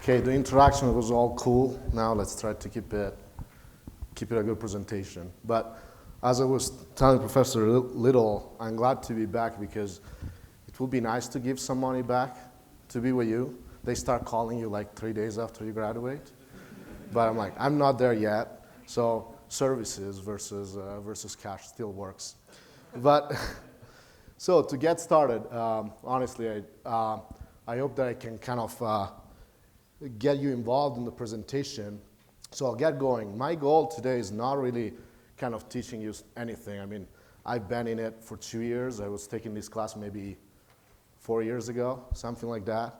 Okay, the interaction was all cool. Now let's try to keep it a good presentation. But as I was telling Professor Little, I'm glad to be back because it would be nice to give some money back to be with you. They start calling you like 3 days after you graduate. But I'm like, I'm not there yet. So services versus cash still works. But so to get started, honestly, I hope that I can kind of get you involved in the presentation. So I'll get going. My goal today is not really kind of teaching you anything. I mean, I've been in it for 2 years. I was taking this class maybe 4 years ago, something like that.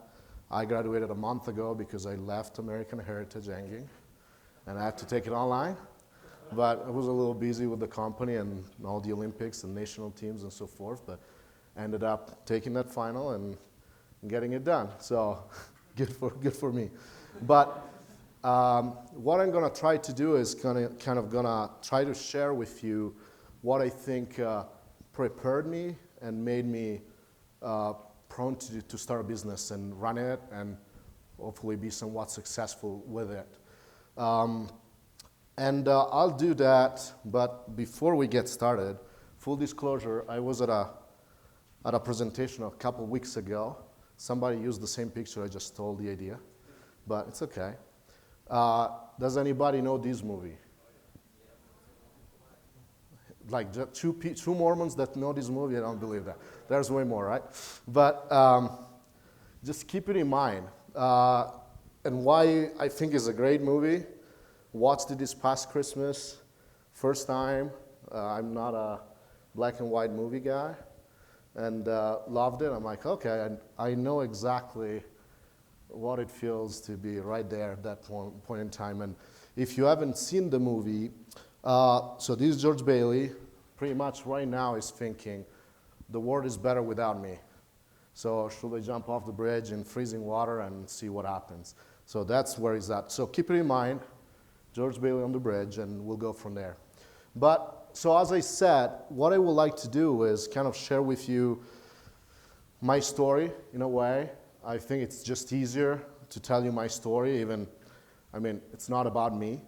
I graduated a month ago because I left American Heritage hanging, and I had to take it online. But I was a little busy with the company and all the Olympics and national teams and so forth, but ended up taking that final and getting it done. So good for me. But what I'm going to try to do is kind of going to try to share with you what I think prepared me and made me prone to start a business and run it and hopefully be somewhat successful with it. And I'll do that, but before we get started, full disclosure, I was at a presentation a couple weeks ago. Somebody used the same picture, I just stole the idea, but it's okay. Does anybody know this movie? Like two Mormons that know this movie, I don't believe that. There's way more, right? But just keep it in mind. And why I think it's a great movie. Watched it this past Christmas, first time. I'm not a black and white movie guy, and loved it. I'm like, okay, I know exactly what it feels to be right there at that point in time. And if you haven't seen the movie, so this is George Bailey, pretty much right now is thinking, the world is better without me. So should I jump off the bridge in freezing water and see what happens? So that's where he's at. So keep it in mind, George Bailey on the bridge, and we'll go from there. But, so as I said, what I would like to do is kind of share with you my story in a way. I think it's just easier to tell you my story, even, I mean, it's not about me.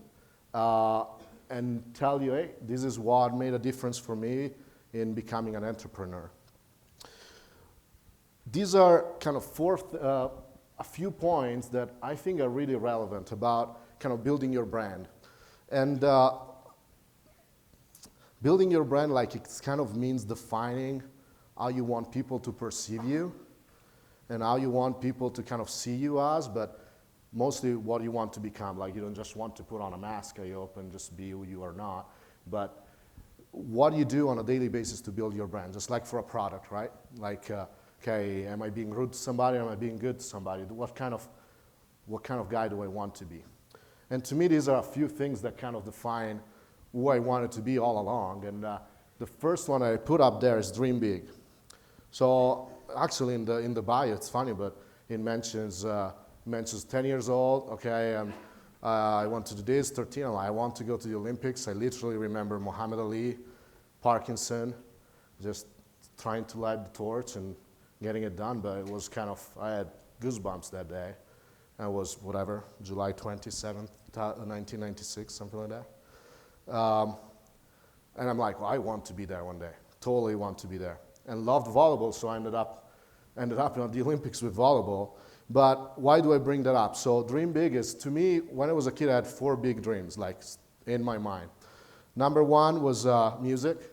And tell you, hey, this is what made a difference for me in becoming an entrepreneur. These are kind of a few points that I think are really relevant about kind of building your brand. And building your brand, like it kind of means defining how you want people to perceive you and how you want people to kind of see you as, but mostly what you want to become. Like you don't just want to put on a mask, I hope, and just be who you are not, but what you do on a daily basis to build your brand, just like for a product, right? Like, okay, am I being rude to somebody? Am I being good to somebody? What kind of guy do I want to be? And to me, these are a few things that kind of define who I wanted to be all along. And the first one I put up there is dream big. So actually in the bio, it's funny, but it mentions 10 years old, okay, I want to do this, 13, I want to go to the Olympics. I literally remember Muhammad Ali, Parkinson, just trying to light the torch and getting it done, but it was kind of, I had goosebumps that day. It was, whatever, July 27th, 1996, something like that. And I'm like, well, I want to be there one day. Totally want to be there. And loved volleyball, so I ended up in the Olympics with volleyball. But why do I bring that up? So dream big is, to me, when I was a kid, I had 4 big dreams, like in my mind. Number 1 was music.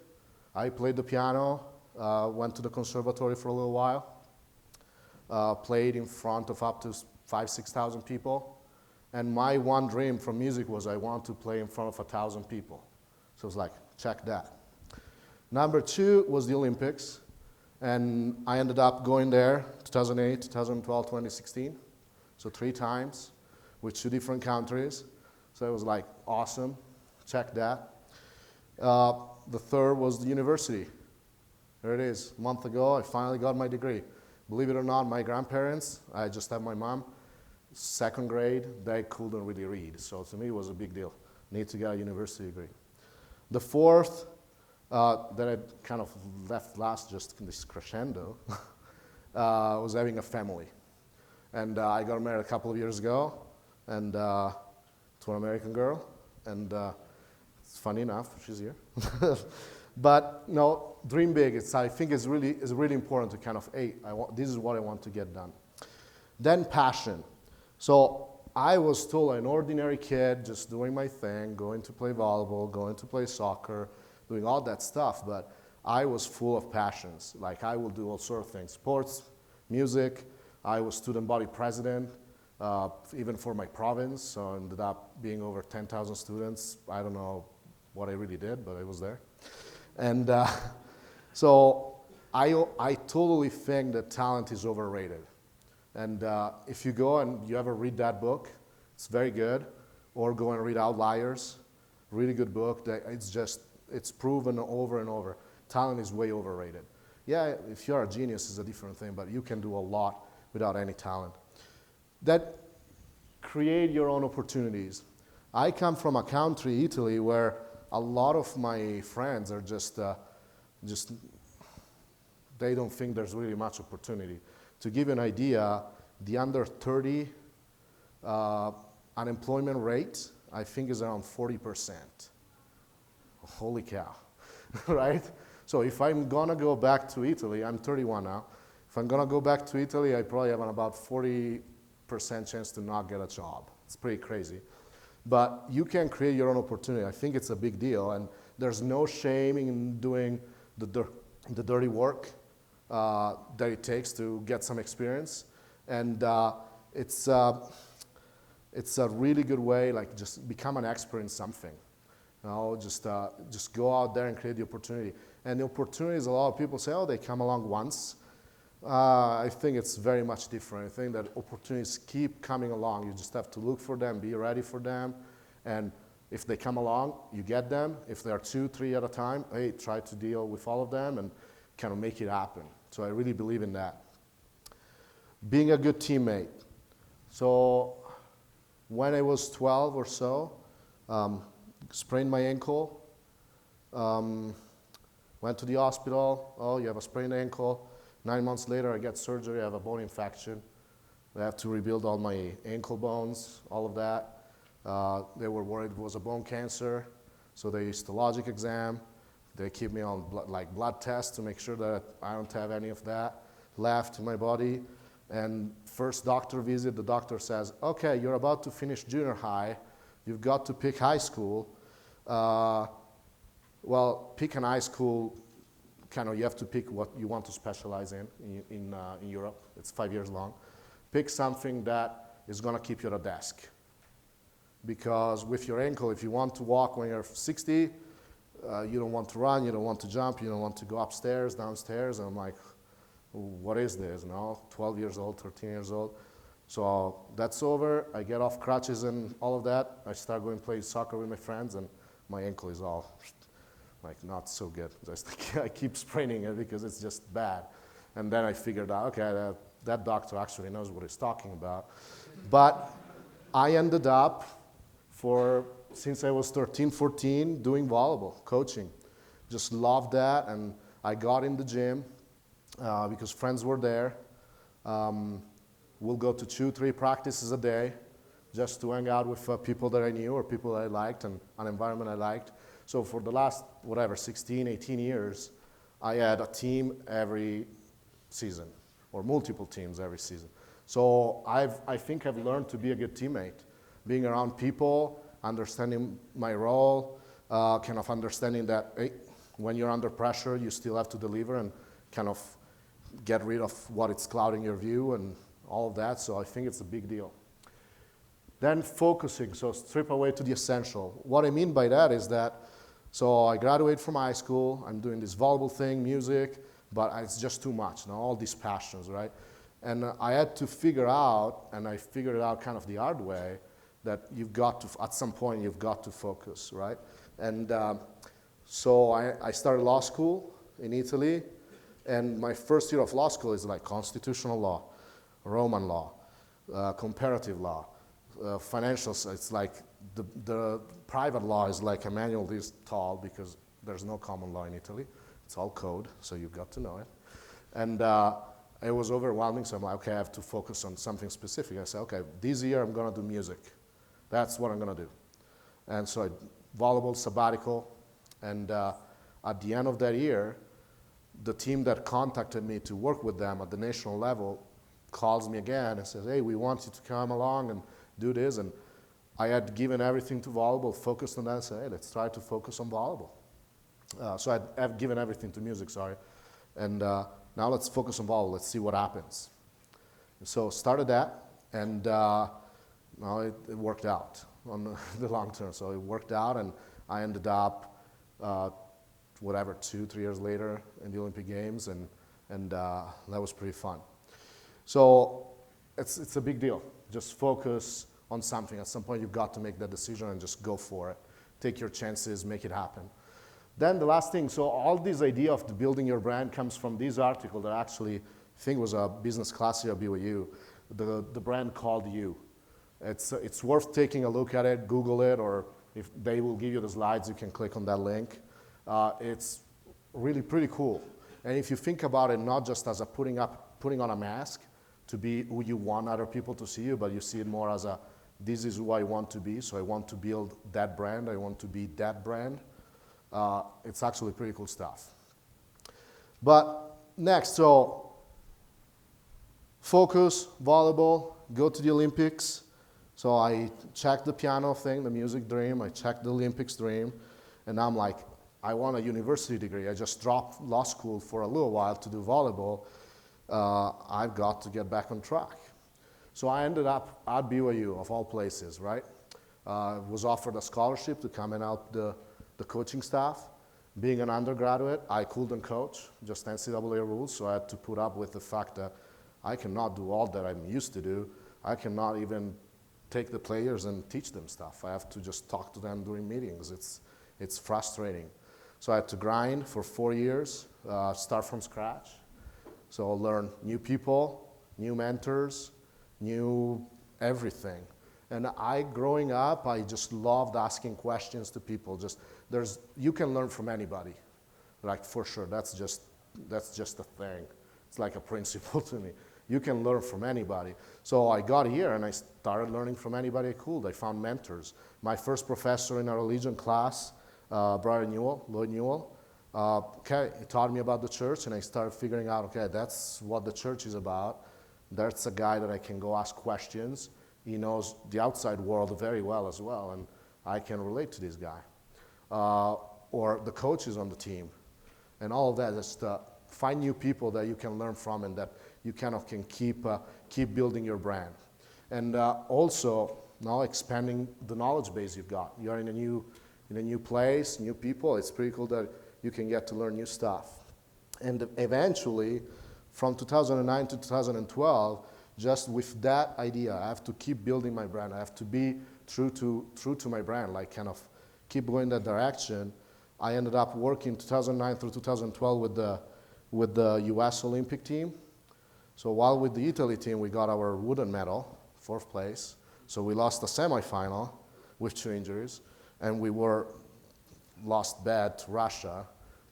I played the piano, went to the conservatory for a little while, played in front of up to 5,000-6,000 people. And my one dream from music was I want to play in front of 1,000 people. So it was like, check that. Number 2 was the Olympics. And I ended up going there 2008, 2012, 2016. So 3 times with 2 different countries. So it was like, awesome, check that. The 3rd was the university. There it is. A month ago, I finally got my degree. Believe it or not, my grandparents, I just have my mom, 2nd grade, they couldn't really read. So to me, it was a big deal. Need to get a university degree. The 4th, that I kind of left last, just in this crescendo, was having a family. And I got married a couple of years ago, and to an American girl, and it's funny enough, she's here. But no, dream big. I think it's really important to kind of, hey, this is what I want to get done. Then passion. So I was still an ordinary kid, just doing my thing, going to play volleyball, going to play soccer, doing all that stuff, but I was full of passions. Like I will do all sorts of things, sports, music. I was student body president, even for my province, so I ended up being over 10,000 students. I don't know what I really did, but I was there. And so I totally think that talent is overrated. And if you go and you ever read that book, it's very good. Or go and read Outliers, really good book. It's proven over and over. Talent is way overrated. Yeah, if you're a genius, it's a different thing, but you can do a lot without any talent. That create your own opportunities. I come from a country, Italy, where a lot of my friends are just they don't think there's really much opportunity. To give you an idea, the under 30 unemployment rate, I think, is around 40%. Holy cow, right? So if I'm gonna go back to Italy, I'm 31 now. If I'm gonna go back to Italy, I probably have an about 40% chance to not get a job. It's pretty crazy. But you can create your own opportunity. I think it's a big deal, and there's no shame in doing the dirty work that it takes to get some experience. And it's a really good way, like just become an expert in something. You know, just go out there and create the opportunity. And the opportunities, a lot of people say, oh, they come along once. I think it's very much different. I think that opportunities keep coming along. You just have to look for them, be ready for them. And if they come along, you get them. If there are 2, 3 at a time, hey, try to deal with all of them and kind of make it happen. So I really believe in that. Being a good teammate. So when I was 12 or so, sprained my ankle, went to the hospital. Oh, you have a sprained ankle. 9 months later, I get surgery, I have a bone infection. They have to rebuild all my ankle bones, all of that. They were worried it was a bone cancer, so they used a logic exam. They keep me on blood tests to make sure that I don't have any of that left in my body. And first doctor visit, the doctor says, okay, you're about to finish junior high. You've got to pick high school. Well, pick an high school. Kind of, you have to pick what you want to specialize in Europe. It's 5 years long. Pick something that is going to keep you at a desk. Because with your ankle, if you want to walk when you're 60, you don't want to run, you don't want to jump, you don't want to go upstairs, downstairs. And I'm like, what is this? No, 12 years old, 13 years old. So that's over. I get off crutches and all of that. I start going to play soccer with my friends, and my ankle is all like not so good. I keep spraining it because it's just bad. And then I figured out, okay, that doctor actually knows what he's talking about. But I ended up since I was 13, 14, doing volleyball, coaching. Just loved that, and I got in the gym because friends were there. We'll go to 2, 3 practices a day just to hang out with people that I knew or people that I liked and an environment I liked. So for the last, 16, 18 years, I had a team every season, or multiple teams every season. So I think I've learned to be a good teammate, being around people, understanding my role, kind of understanding that hey, when you're under pressure, you still have to deliver and kind of get rid of what is clouding your view and all of that. So I think it's a big deal. Then focusing, so strip away to the essential. What I mean by that is that, so I graduate from high school, I'm doing this volleyball thing, music, but it's just too much, all these passions, right? And I had to figure out, and I figured it out kind of the hard way, that you've got to, at some point, you've got to focus, right? And so I started law school in Italy, and my first year of law school is like constitutional law, Roman law, comparative law, financial, it's like the private law is like a manual this tall because there's no common law in Italy. It's all code, so you've got to know it. And it was overwhelming, so I'm like, okay, I have to focus on something specific. I said, okay, this year I'm going to do music. That's what I'm going to do. And so I volleyball sabbatical, and at the end of that year, the team that contacted me to work with them at the national level calls me again and says, hey, we want you to come along and do this. And I had given everything to volleyball, focused on that, and said, hey, let's try to focus on volleyball. So I've given everything to music, sorry. And now let's focus on volleyball. Let's see what happens. And so started that, and now it worked out on the long term. So it worked out, and I ended up, 2-3 years later in the Olympic Games, and that was pretty fun. So it's a big deal. Just focus on something. At some point, you've got to make that decision and just go for it. Take your chances, make it happen. Then the last thing, so all this idea of building your brand comes from this article that actually I think was a business class here at BYU, the brand called You. It's worth taking a look at it, Google it, or if they will give you the slides, you can click on that link. It's really pretty cool. And if you think about it, not just as putting on a mask to be who you want other people to see you, but you see it more as this is who I want to be, so I want to build that brand, I want to be that brand. It's actually pretty cool stuff. But next, so focus, volleyball, go to the Olympics. So I checked the piano thing, the music dream, I checked the Olympics dream, and I'm like, I want a university degree. I just dropped law school for a little while to do volleyball. I've got to get back on track. So I ended up at BYU, of all places, right? Was offered a scholarship to come and help the coaching staff. Being an undergraduate, I couldn't coach, just NCAA rules, so I had to put up with the fact that I cannot do all that I'm used to do. I cannot even take the players and teach them stuff. I have to just talk to them during meetings. It's frustrating. So I had to grind for 4 years, start from scratch. So I'll learn new people, new mentors, new everything. And growing up, I just loved asking questions to people. You can learn from anybody, like for sure. That's just a thing. It's like a principle to me. You can learn from anybody. So I got here and I started learning from anybody I could. I found mentors. My first professor in our religion class, Lloyd Newell, he taught me about the church, and I started figuring out, okay, that's what the church is about. That's a guy that I can go ask questions. He knows the outside world very well as well, and I can relate to this guy. Or the coaches on the team, and all of that. Just find new people that you can learn from, and that you kind of can keep building your brand. And also now expanding the knowledge base you've got. You're in a new place, new people. It's pretty cool that you can get to learn new stuff. And eventually, from 2009 to 2012, just with that idea, I have to keep building my brand. I have to be true to my brand, like kind of keep going that direction. I ended up working 2009 through 2012 with the U.S. Olympic team. So while with the Italy team, we got our wooden medal, 4th place. So we lost the semifinal with 2 injuries, and we lost bad to Russia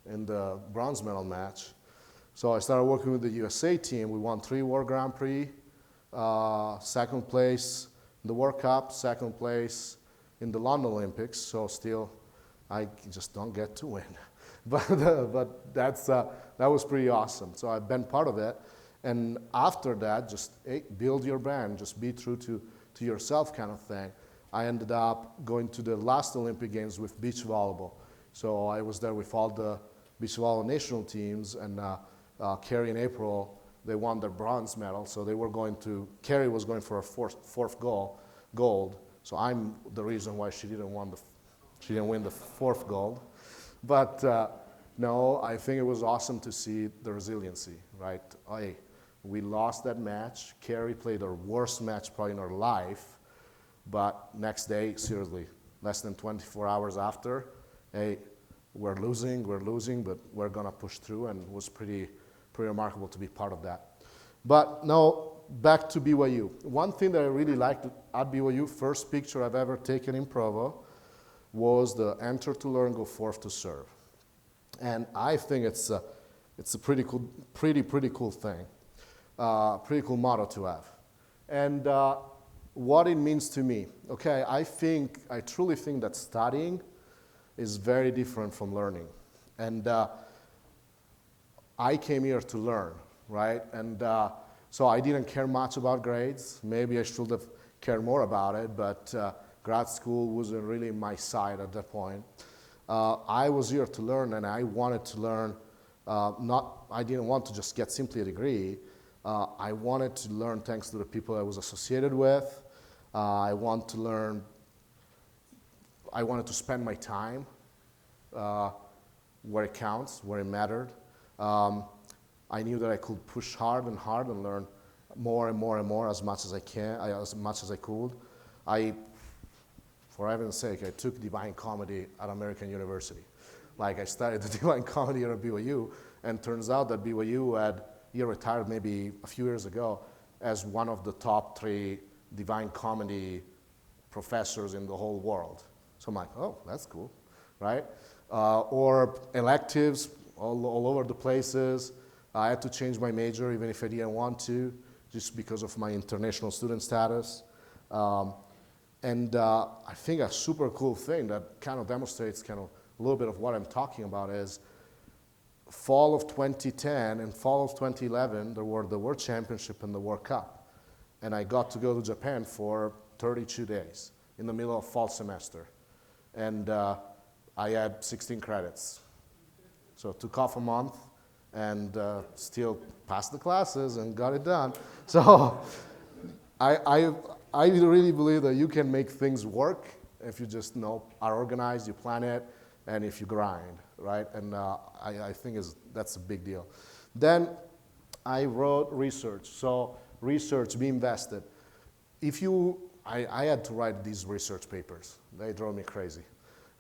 in the bronze medal match. So I started working with the USA team. We won 3 World Grand Prix, 2nd place in the World Cup, 2nd place in the London Olympics. So still, I just don't get to win. But that was pretty awesome. So I've been part of it. And after that, just build your brand, just be true to yourself kind of thing. I ended up going to the last Olympic Games with beach volleyball. So I was there with all the beach volleyball national teams, and Carrie and April, they won their bronze medal. So Carrie was going for her fourth gold. So I'm the reason why she didn't win the 4th gold. But no, I think it was awesome to see the resiliency, right? We lost that match. Carrie played her worst match probably in her life. But next day, seriously, less than 24 hours after, we're losing, but we're going to push through, and it was pretty remarkable to be part of that. But now, back to BYU. One thing that I really liked at BYU, first picture I've ever taken in Provo, was the enter to learn, go forth to serve. And I think it's a pretty cool thing. pretty cool motto to have. And what it means to me, okay, I truly think that studying is very different from learning. And I came here to learn, right? And so I didn't care much about grades. Maybe I should have cared more about it, but grad school wasn't really my side at that point. I was here to learn, and I wanted to learn. I didn't want to just get simply a degree. I wanted to learn thanks to the people I was associated with. I wanted to spend my time where it counts, where it mattered. I knew that I could push hard and learn more and more and more as much as I could. For heaven's sake, I took Divine Comedy at American University. Like, I studied the Divine Comedy at BYU, and turns out that BYU he retired maybe a few years ago as one of the top 3 Divine Comedy professors in the whole world. So I'm like, oh, that's cool, right? Or electives all over the places. I had to change my major even if I didn't want to, just because of my international student status. And I think a super cool thing that kind of demonstrates kind of a little bit of what I'm talking about is fall of 2010 and fall of 2011, there were the World Championship and the World Cup. And I got to go to Japan for 32 days in the middle of fall semester. And I had 16 credits. So it took off a month and still passed the classes and got it done. So I really believe that you can make things work if you just are organized, you plan it, and if you grind, right? And I think that's a big deal. Then I wrote research. So research, be invested. I had to write these research papers. They drove me crazy.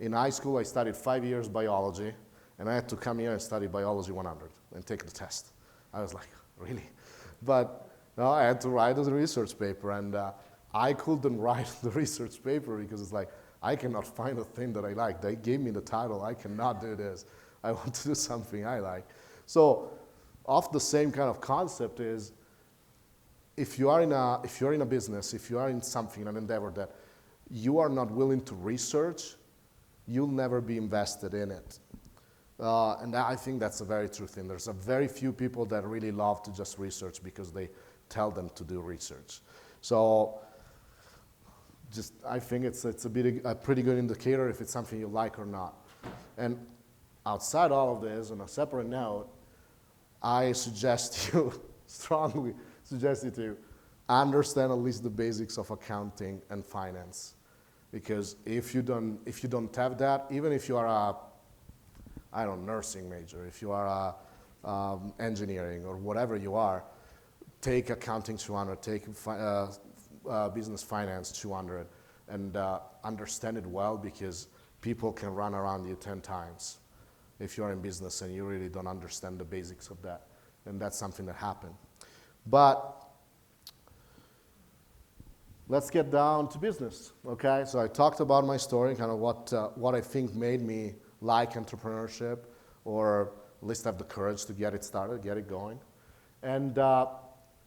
In high school, I studied 5 years biology, and I had to come here and study biology 100 and take the test. I was like, really? But no, I had to write the research paper, and I couldn't write the research paper because it's like, I cannot find a thing that I like. They gave me the title, I cannot do this. I want to do something I like. So off the same kind of concept is, if you're in a business, if you are in something, an endeavor that you are not willing to research, you'll never be invested in it. And I think that's a very true thing. There's a very few people that really love to just research because they tell them to do research. So I think it's a pretty good indicator if it's something you like or not. And outside all of this, on a separate note, I strongly suggest you to understand at least the basics of accounting and finance. Because if you don't have that, even if you are nursing major, if you are engineering or whatever you are, take accounting 200, take business finance 200, and understand it well, because people can run around you 10 times if you're in business and you really don't understand the basics of that. And that's something that happened. But let's get down to business, okay? So I talked about my story, kind of what I think made me like entrepreneurship, or at least have the courage to get it started, get it going. And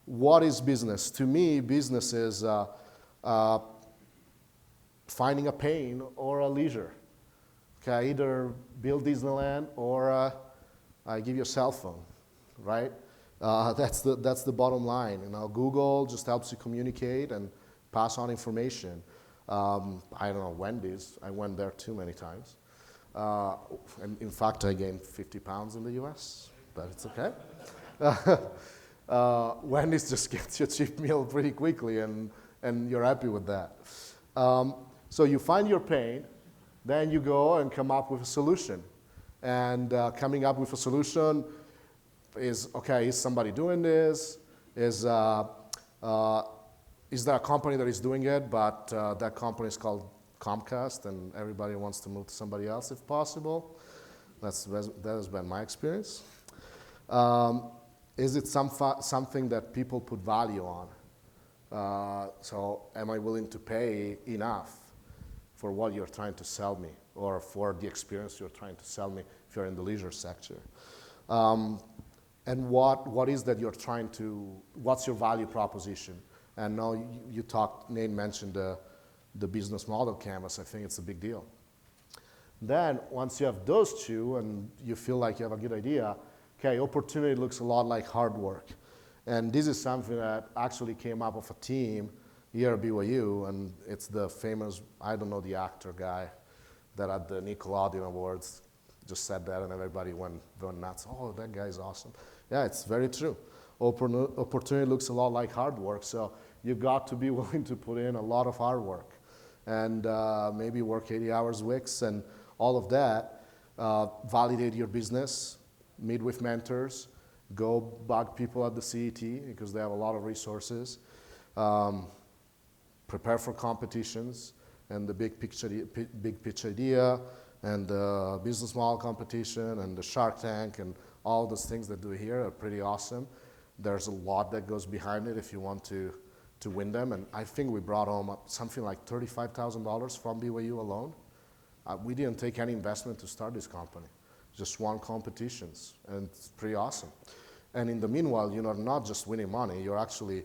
what is business? To me, business is finding a pain or a leisure. Okay, either build Disneyland or I give you a cell phone, right? That's the bottom line. Google just helps you communicate and pass on information. I don't know, Wendy's, I went there too many times. And in fact, I gained 50 pounds in the US, but it's okay. Wendy's just gets you a cheap meal pretty quickly, and you're happy with that. So you find your pain, then you go and come up with a solution. And coming up with a solution is, okay, is somebody doing this? Is there a company that is doing it, but that company is called Comcast, and everybody wants to move to somebody else if possible? That has been my experience. Is it something that people put value on? So am I willing to pay enough for what you're trying to sell me, or for the experience you're trying to sell me if you're in the leisure sector? and what is that you're trying to, what's your value proposition? And now Nate mentioned the business model canvas. I think it's a big deal. Then once you have those two and you feel like you have a good idea, okay, opportunity looks a lot like hard work. And this is something that actually came up of a team here at BYU, and it's the famous, I don't know the actor guy that at the Nickelodeon Awards just said that and everybody went nuts. Oh, that guy's awesome. Yeah, it's very true. Opportunity looks a lot like hard work, so you've got to be willing to put in a lot of hard work and maybe work 80 hours weeks and all of that. Validate your business, meet with mentors, go bug people at the CET because they have a lot of resources. Prepare for competitions and the big pitch idea and the business model competition and the Shark Tank and all those things that do here are pretty awesome. There's a lot that goes behind it if you want to win them. And I think we brought home something like $35,000 from BYU alone. We didn't take any investment to start this company. Just won competitions, and it's pretty awesome. And in the meanwhile, you're not just winning money, you're actually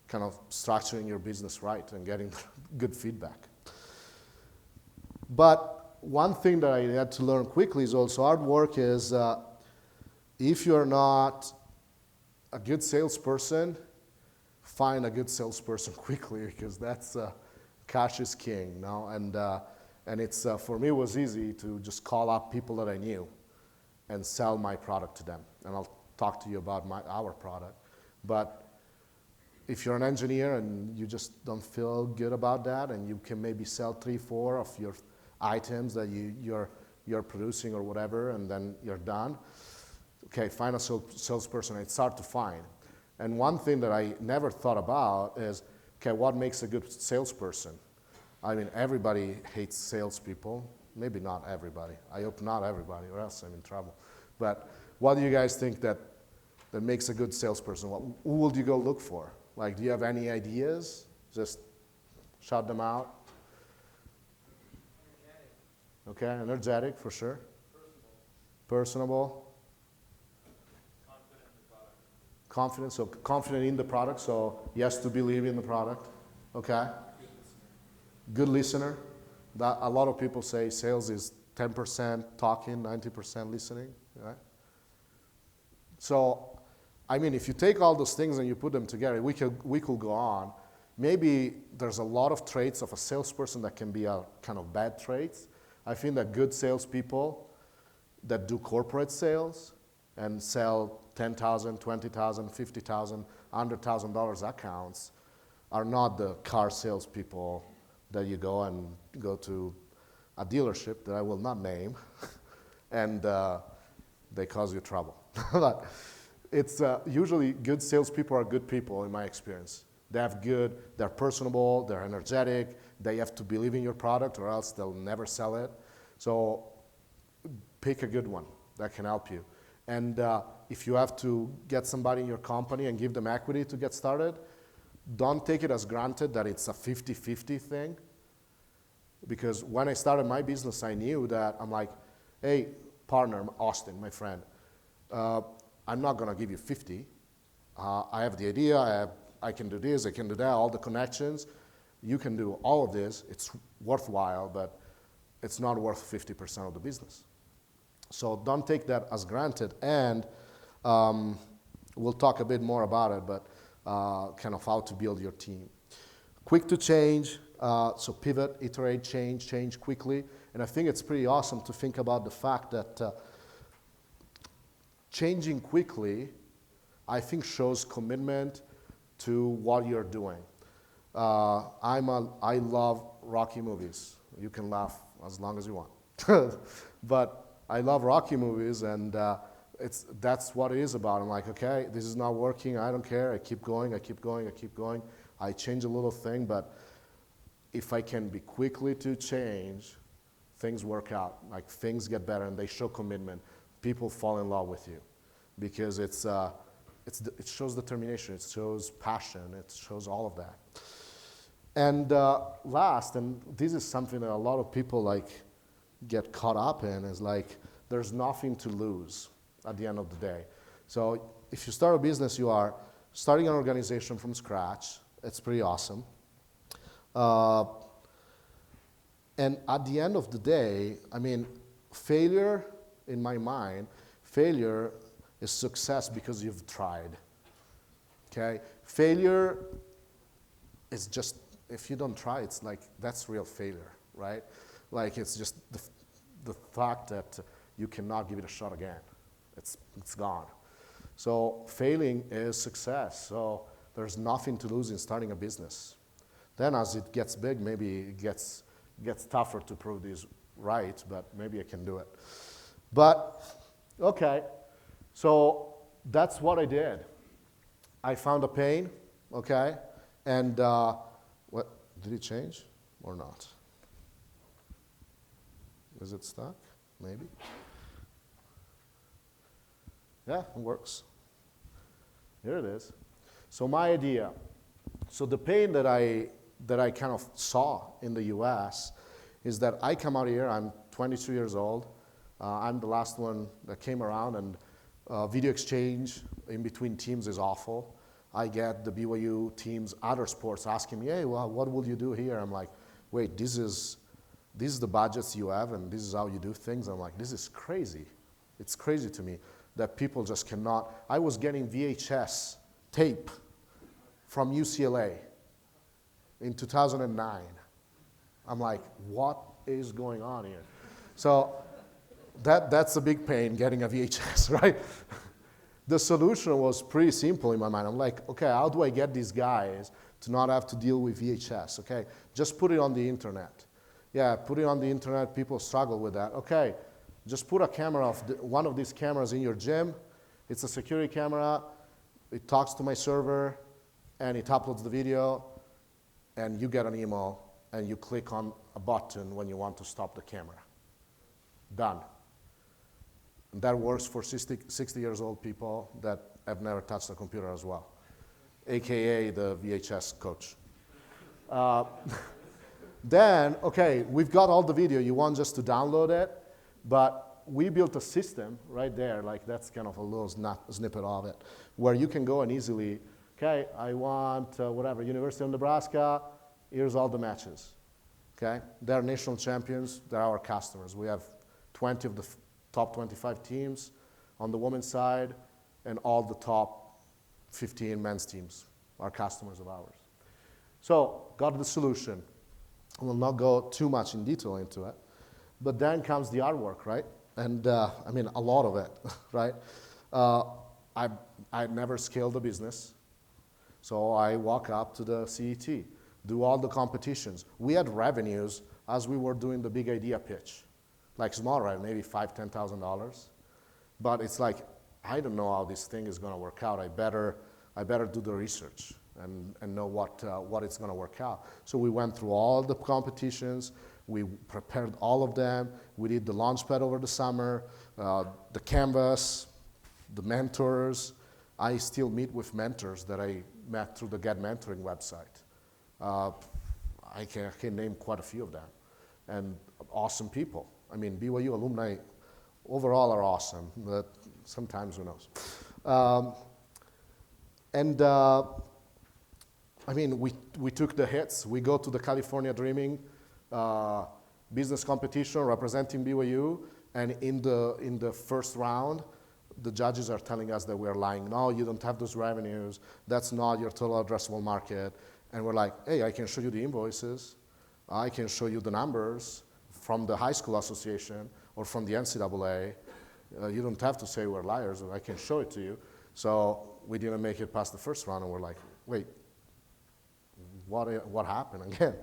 kind of structuring your business right and getting good feedback. But one thing that I had to learn quickly is also hard work is if you're not a good salesperson, find a good salesperson quickly because that's cash is king now. And it's for me it was easy to just call up people that I knew and sell my product to them. And I'll talk to you about our product. But if you're an engineer and you just don't feel good about that and you can maybe sell 3, 4 of your items that you're producing or whatever and then you're done, okay, find a salesperson. It's hard to find. And one thing that I never thought about is, okay, what makes a good salesperson? I mean, everybody hates salespeople. Maybe not everybody. I hope not everybody, or else I'm in trouble. But what do you guys think that makes a good salesperson? Who would you go look for? Like, do you have any ideas? Just shout them out. Energetic. Okay, energetic for sure. Personable. Confident in the product. Confident, so confident in the product, so he has to believe in the product. Okay. Good listener. That, a lot of people say sales is 10% talking, 90% listening, right? So, I mean, if you take all those things and you put them together, we could go on. Maybe there's a lot of traits of a salesperson that can be a kind of bad traits. I think that good salespeople that do corporate sales and sell $10,000, $20,000, $50,000, $100,000 accounts are not the car salespeople that you go to a dealership that I will not name, and they cause you trouble. But it's usually good salespeople are good people in my experience. They're personable, they're energetic, they have to believe in your product or else they'll never sell it. So pick a good one that can help you. And if you have to get somebody in your company and give them equity to get started, don't take it as granted that it's a 50-50 thing. Because when I started my business, I knew that I'm like, hey, partner, Austin, my friend, I'm not going to give you 50. I have the idea, I can do this, I can do that, all the connections. You can do all of this. It's worthwhile, but it's not worth 50% of the business. So don't take that as granted. And we'll talk a bit more about it, but kind of how to build your team. Quick to change, so pivot, iterate, change quickly. And I think it's pretty awesome to think about the fact that changing quickly, I think shows commitment to what you're doing. I love Rocky movies. You can laugh as long as you want. But I love Rocky movies, and that's what it is about. I'm like, okay, this is not working. I don't care. I keep going. I change a little thing, but if I can be quickly to change, things work out. Like things get better, and they show commitment. People fall in love with you because it shows determination. It shows passion. It shows all of that. And last, and this is something that a lot of people like get caught up in, is like there's nothing to lose at the end of the day. So if you start a business, you are starting an organization from scratch. It's pretty awesome. And at the end of the day, I mean, failure, in my mind, failure is success because you've tried. Okay? Failure is just, if you don't try, it's like, that's real failure, right? Like, it's just the fact that you cannot give it a shot again. It's gone. So failing is success. So there's nothing to lose in starting a business. Then as it gets big, maybe it gets tougher to prove this right, but maybe I can do it. But, okay, so that's what I did. I found a pain, okay, and what, did it change or not? Is it stuck? Maybe. Yeah, it works. Here it is. So my idea. So the pain that I kind of saw in the US is that I come out here, I'm 22 years old. I'm the last one that came around, and video exchange in between teams is awful. I get the BYU teams, other sports asking me, hey, well, what will you do here? I'm like, wait, this is the budgets you have and this is how you do things. I'm like, this is crazy. It's crazy to me that people just cannot. I was getting VHS tape from UCLA in 2009. I'm like, what is going on here? So that's a big pain, getting a VHS, right? The solution was pretty simple in my mind. I'm like, okay, how do I get these guys to not have to deal with VHS? Okay, just put it on the internet. Yeah, put it on the internet, people struggle with that. Okay, just put a camera one of these cameras in your gym. It's a security camera. It talks to my server, and it uploads the video, and you get an email, and you click on a button when you want to stop the camera. Done. And that works for 60 years old people that have never touched a computer as well, AKA the VHS coach. Then, okay, we've got all the video. You want just to download it, but we built a system right there, like that's kind of a little snippet of it, where you can go and easily, okay, I want whatever, University of Nebraska, here's all the matches, okay? They're national champions, they're our customers. We have 20 of the top 25 teams on the women's side, and all the top 15 men's teams are customers of ours. So, got the solution. I will not go too much in detail into it, but then comes the artwork, right? And I mean, a lot of it, right? I never scaled a business, so I walk up to the CET, do all the competitions. We had revenues as we were doing the big idea pitch, like small, right? Maybe $5,000, $10,000, but it's like, I don't know how this thing is going to work out. I better do the research and know what it's going to work out. So we went through all the competitions. We prepared all of them. We did the launchpad over the summer, the canvas, the mentors. I still meet with mentors that I met through the Get Mentoring website. I can name quite a few of them, and awesome people. I mean, BYU alumni overall are awesome, but sometimes who knows. I mean, we took the hits. We go to the California Dreaming business competition representing BYU, and in the first round, the judges are telling us that we're lying. No, you don't have those revenues. That's not your total addressable market. And we're like, hey, I can show you the invoices. I can show you the numbers from the high school association or from the NCAA. You don't have to say we're liars. I can show it to you. So we didn't make it past the first round, and we're like, wait, what happened again?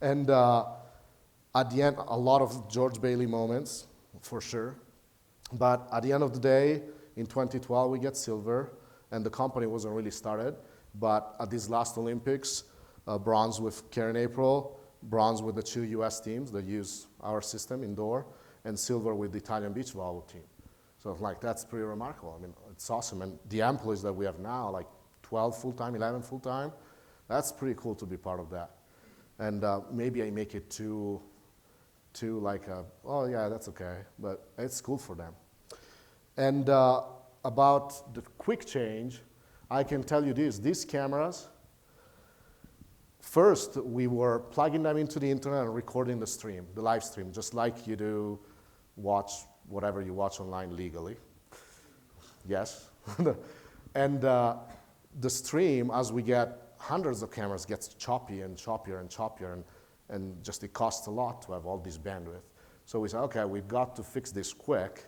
And at the end, a lot of George Bailey moments, for sure. But at the end of the day, in 2012, we get silver, and the company wasn't really started. But at these last Olympics, bronze with Karen April, bronze with the 2 US teams that use our system indoor, and silver with the Italian beach volleyball team. So like, that's pretty remarkable. I mean, it's awesome. And the employees that we have now, like 12 full-time, 11 full-time, that's pretty cool to be part of that. And maybe I make it too like, oh yeah, that's okay. But it's cool for them. And about the quick change, I can tell you this. These cameras, first we were plugging them into the internet and recording the stream, the live stream, just like you do watch whatever you watch online legally. Yes. And the stream, as we get hundreds of cameras, gets choppy and choppier and choppier, and just it costs a lot to have all this bandwidth. So we said, okay, we've got to fix this quick.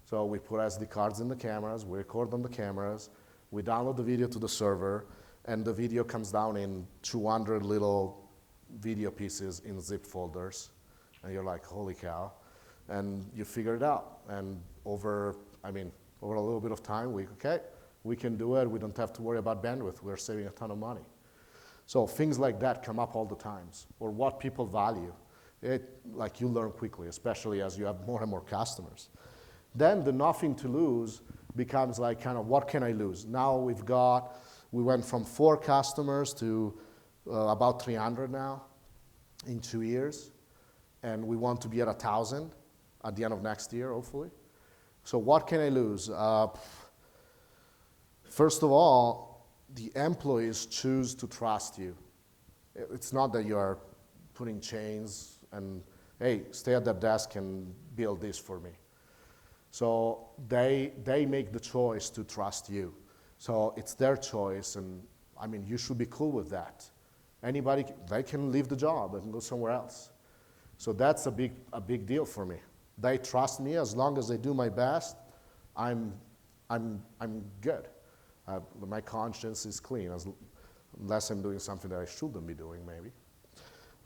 So we put SD cards in the cameras, we record on the cameras, we download the video to the server, and the video comes down in 200 little video pieces in zip folders. And you're like, holy cow. And you figure it out. And over a little bit of time, we can do it. We don't have to worry about bandwidth. We're saving a ton of money. So things like that come up all the times, or what people value. Like you learn quickly, especially as you have more and more customers. Then the nothing to lose becomes like kind of what can I lose? Now we went from 4 customers to about 300 now in 2 years. And we want to be at 1,000 at the end of next year, hopefully. So what can I lose? First of all, the employees choose to trust you. It's not that you are putting chains and, hey, stay at that desk and build this for me. So they make the choice to trust you. So it's their choice, and you should be cool with that. Anybody, they can leave the job and go somewhere else. So that's a big deal for me. They trust me. As long as they do my best, I'm good. My conscience is clean, unless I'm doing something that I shouldn't be doing, maybe.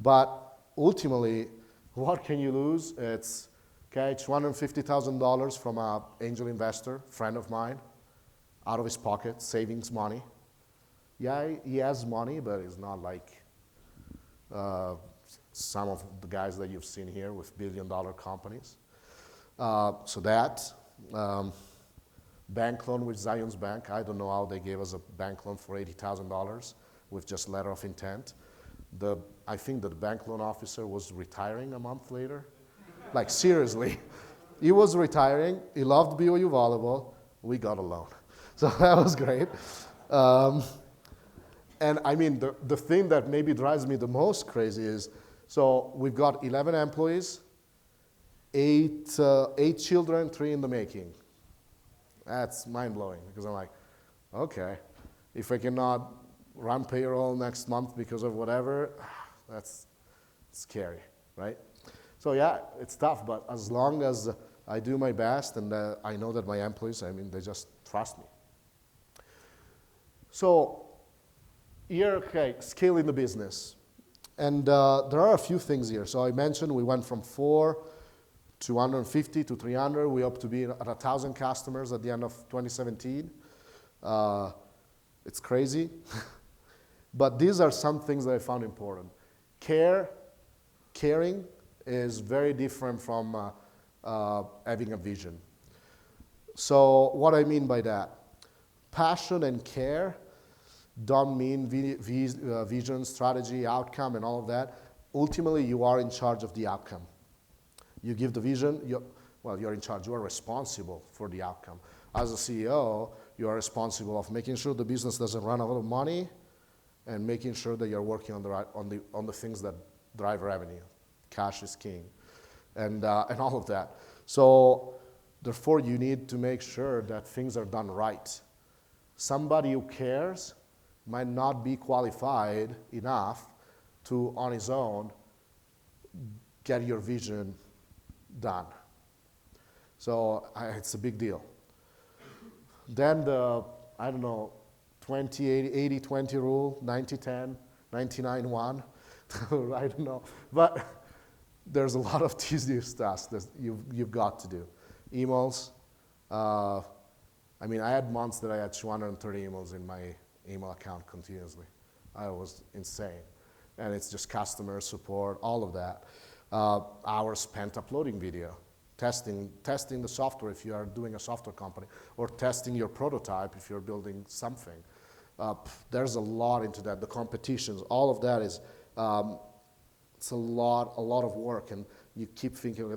But ultimately, what can you lose? It's $250,000 from an angel investor, friend of mine, out of his pocket, savings money. Yeah, he has money, but it's not like some of the guys that you've seen here with billion-dollar companies. So that. Bank loan with Zion's Bank. I don't know how they gave us a bank loan for $80,000 with just letter of intent. I think that the bank loan officer was retiring a month later. Like seriously, he was retiring. He loved BYU volleyball. We got a loan. So that was great. And the thing that maybe drives me the most crazy is, so we've got 11 employees, 8 children, 3 in the making. That's mind-blowing, because I'm like, okay, if I cannot run payroll next month because of whatever, that's scary, right? So yeah, it's tough, but as long as I do my best and I know that my employees, they just trust me. So here, scaling the business. And there are a few things here. So I mentioned we went from 4 to 150 to 300. We hope to be at 1,000 customers at the end of 2017. It's crazy. But these are some things that I found important. Caring is very different from having a vision. So what I mean by that, passion and care don't mean vision, strategy, outcome, and all of that. Ultimately, you are in charge of the outcome. You give the vision, you're in charge. You are responsible for the outcome. As a CEO, you are responsible of making sure the business doesn't run out of money and making sure that you're working on the things that drive revenue. Cash is king, and all of that. So therefore, you need to make sure that things are done right. Somebody who cares might not be qualified enough to, on his own, get your vision done. So it's a big deal. Then the, 80-20 rule, 90-10, 99-1, I don't know. But there's a lot of these new stuff that you've got to do. Emails. I had months that I had 230 emails in my email account continuously. I was insane. And it's just customer support, all of that. Hours spent uploading video, testing the software if you are doing a software company, or testing your prototype if you're building something. There's a lot into that. The competitions, all of that is, it's a lot of work, and you keep thinking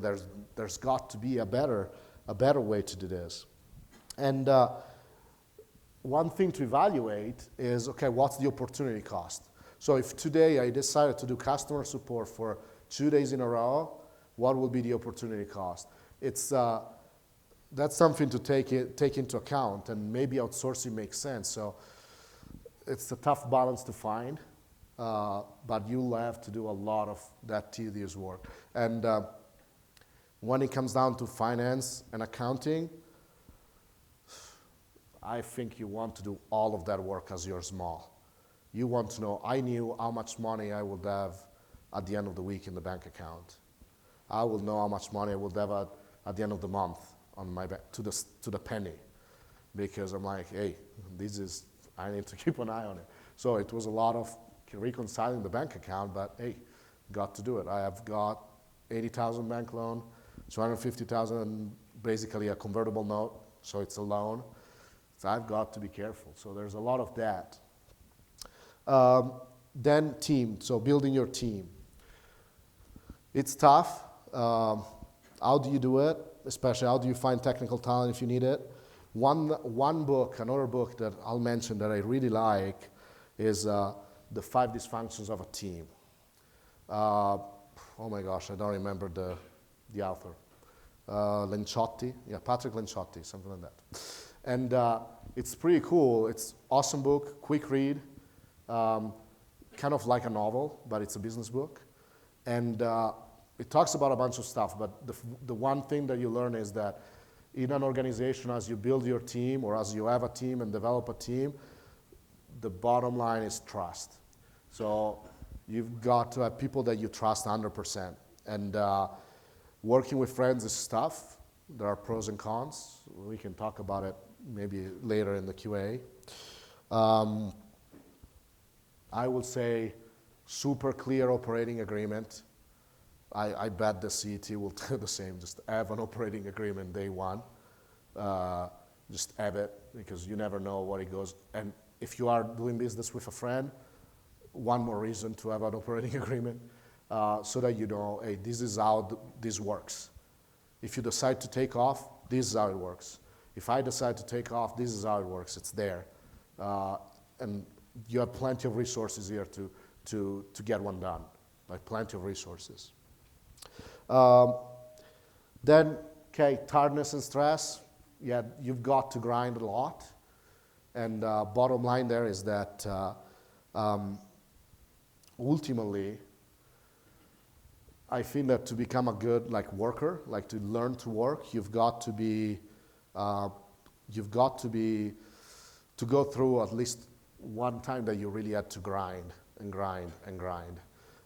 there's got to be a better way to do this. And one thing to evaluate is, okay, what's the opportunity cost? So if today I decided to do customer support for 2 days in a row, what will be the opportunity cost? That's something to take into account, and maybe outsourcing makes sense. So it's a tough balance to find, but you'll have to do a lot of that tedious work. And when it comes down to finance and accounting, I think you want to do all of that work as you're small. You want to know, I knew how much money I would have at the end of the week in the bank account. I will know how much money I would have at the end of the month on my to the penny, because I'm like, hey, I need to keep an eye on it. So it was a lot of reconciling the bank account, but hey, got to do it. I have got 80,000 bank loan, 250,000 basically a convertible note, so it's a loan. So I've got to be careful. So there's a lot of that. Then team, so building your team. It's tough. How do you do it? Especially how do you find technical talent if you need it? Another book that I'll mention that I really like is The 5 Dysfunctions of a Team. Oh my gosh, I don't remember the author. Lenciotti, Patrick Lenciotti, something like that. And it's pretty cool. It's awesome book, quick read, kind of like a novel, but it's a business book. And it talks about a bunch of stuff, but the one thing that you learn is that in an organization, as you build your team or as you have a team and develop a team, the bottom line is trust. So you've got to have people that you trust 100%. And working with friends is tough. There are pros and cons. We can talk about it maybe later in the QA. I would say super clear operating agreement. I bet the CET will do the same. Just have an operating agreement day one. Just have it, because you never know what it goes. And if you are doing business with a friend, one more reason to have an operating agreement, so that you know, hey, this is how this works. If you decide to take off, this is how it works. If I decide to take off, this is how it works. It's there. And you have plenty of resources here to get one done, like plenty of resources. Then, okay, tiredness and stress. Yeah, you've got to grind a lot. And bottom line there is that ultimately, I think that to become a good worker, to learn to work, you've got to go through at least one time that you really had to grind and grind and grind,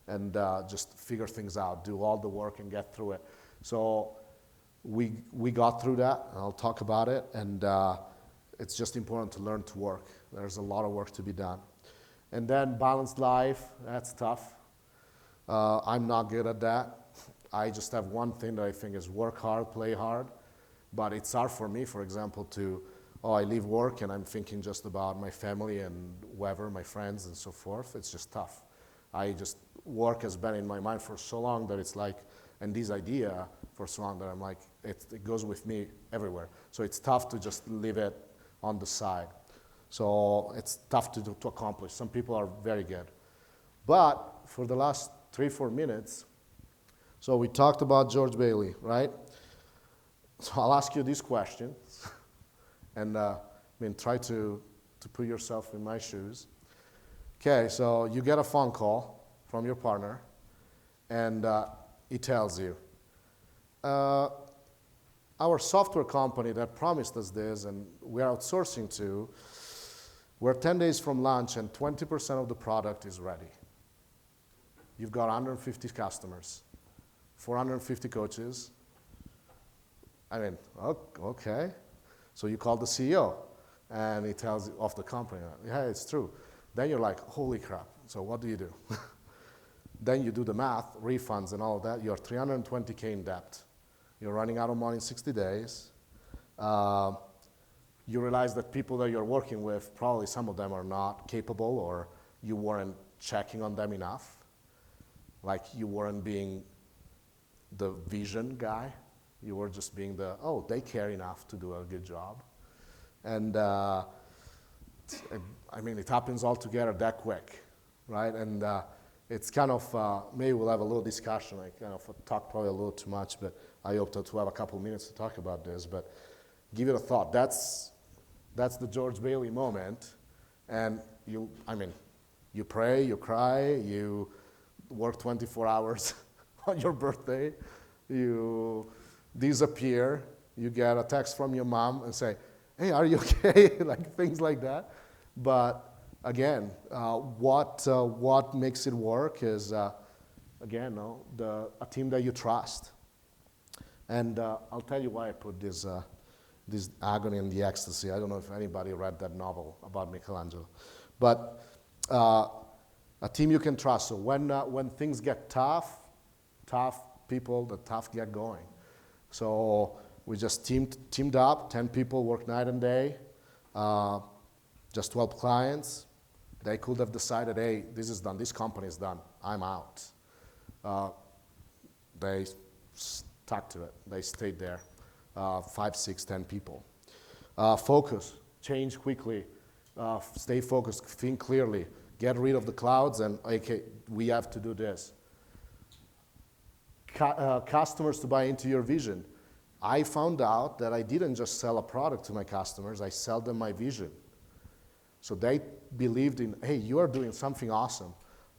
and just figure things out, do all the work and get through it. So we got through that, and I'll talk about it, and it's just important to learn to work. There's a lot of work to be done. And then balanced life, that's tough. I'm not good at that. I just have one thing that I think is work hard, play hard. But it's hard for me, for example, I leave work and I'm thinking just about my family and whoever, my friends and so forth. It's just tough. Work has been in my mind for so long that it's like, and this idea for so long that I'm like, it goes with me everywhere. So it's tough to just leave it on the side. So it's tough to accomplish. Some people are very good. But for the last 3-4 minutes, so we talked about George Bailey, right? So I'll ask you these questions, and try to put yourself in my shoes. Okay, so you get a phone call from your partner, and he tells you, our software company that promised us this and we're outsourcing to, we're 10 days from launch and 20% of the product is ready. You've got 150 customers, 450 coaches. Okay. So you call the CEO, and he tells you of the company, yeah, it's true. Then you're like, holy crap. So what do you do? Then you do the math, refunds and all of that. You're 320K in debt. You're running out of money in 60 days. You realize that people that you're working with, probably some of them are not capable, or you weren't checking on them enough. Like you weren't being the vision guy. You were just being they care enough to do a good job. And I mean, it happens all together that quick, right? And it's kind of, maybe we'll have a little discussion. I kind of talked probably a little too much, but I hope to have a couple minutes to talk about this. But give it a thought. That's the George Bailey moment. And you pray, you cry, you work 24 hours on your birthday, you disappear, you get a text from your mom and say, hey, are you okay? Like things like that. But again, what makes it work is, again, a team that you trust. And I'll tell you why I put this agony and the ecstasy. I don't know if anybody read that novel about Michelangelo. But a team you can trust. So when things get tough people, the tough get going. So we just teamed up, 10 people worked night and day, just 12 clients. They could have decided, hey, this is done, this company is done, I'm out. They stuck to it, they stayed there, 5, 6, 10 people. Focus, change quickly, stay focused, think clearly, get rid of the clouds and, okay, we have to do this. Customers to buy into your vision. I found out that I didn't just sell a product to my customers, I sell them my vision. So they believed in, hey, you are doing something awesome.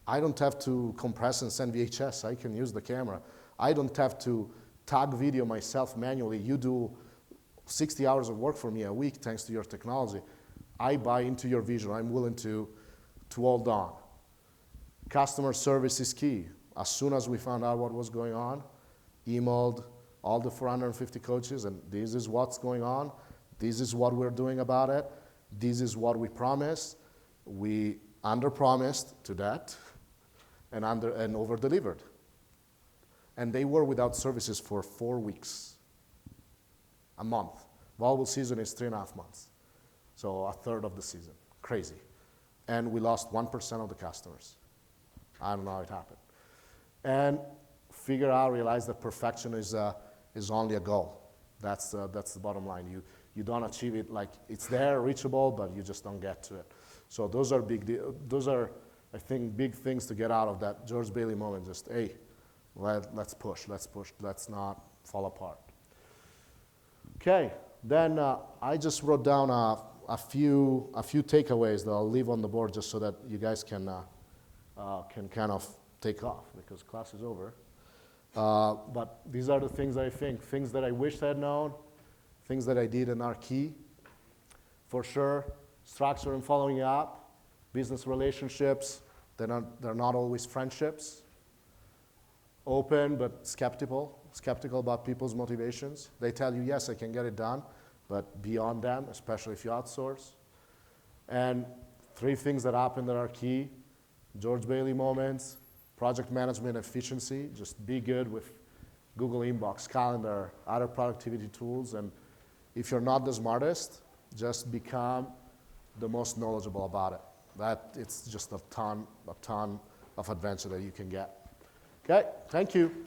I don't have to compress and send VHS, I can use the camera. I don't have to tag video myself manually. You do 60 hours of work for me a week thanks to your technology. I buy into your vision, I'm willing to hold on. Customer service is key. As soon as we found out what was going on, emailed all the 450 coaches, and this is what's going on, this is what we're doing about it, this is what we promised. We under-promised to that and over-delivered. And they were without services for 4 weeks, a month. Volleyball season is 3.5 months, so a third of the season, crazy. And we lost 1% of the customers. I don't know how it happened. And realize that perfection is only a goal. That's the bottom line. You don't achieve it, like it's there, reachable, but you just don't get to it. So those are, I think, big things to get out of that George Bailey moment. Just, hey, let's push, let's not fall apart. Okay, then I just wrote down a few takeaways that I'll leave on the board just so that you guys can kind of take off because class is over. But these are the things I think, things that I wish I had known, things that I did and are key. For sure, structure and following up, business relationships, they're not always friendships. Open but skeptical about people's motivations. They tell you, yes, I can get it done, but beyond them, especially if you outsource. And 3 things that happen that are key, George Bailey moments, project management efficiency, just be good with Google Inbox, Calendar, other productivity tools, and if you're not the smartest, just become the most knowledgeable about it. It's just a ton of adventure that you can get. Okay, thank you.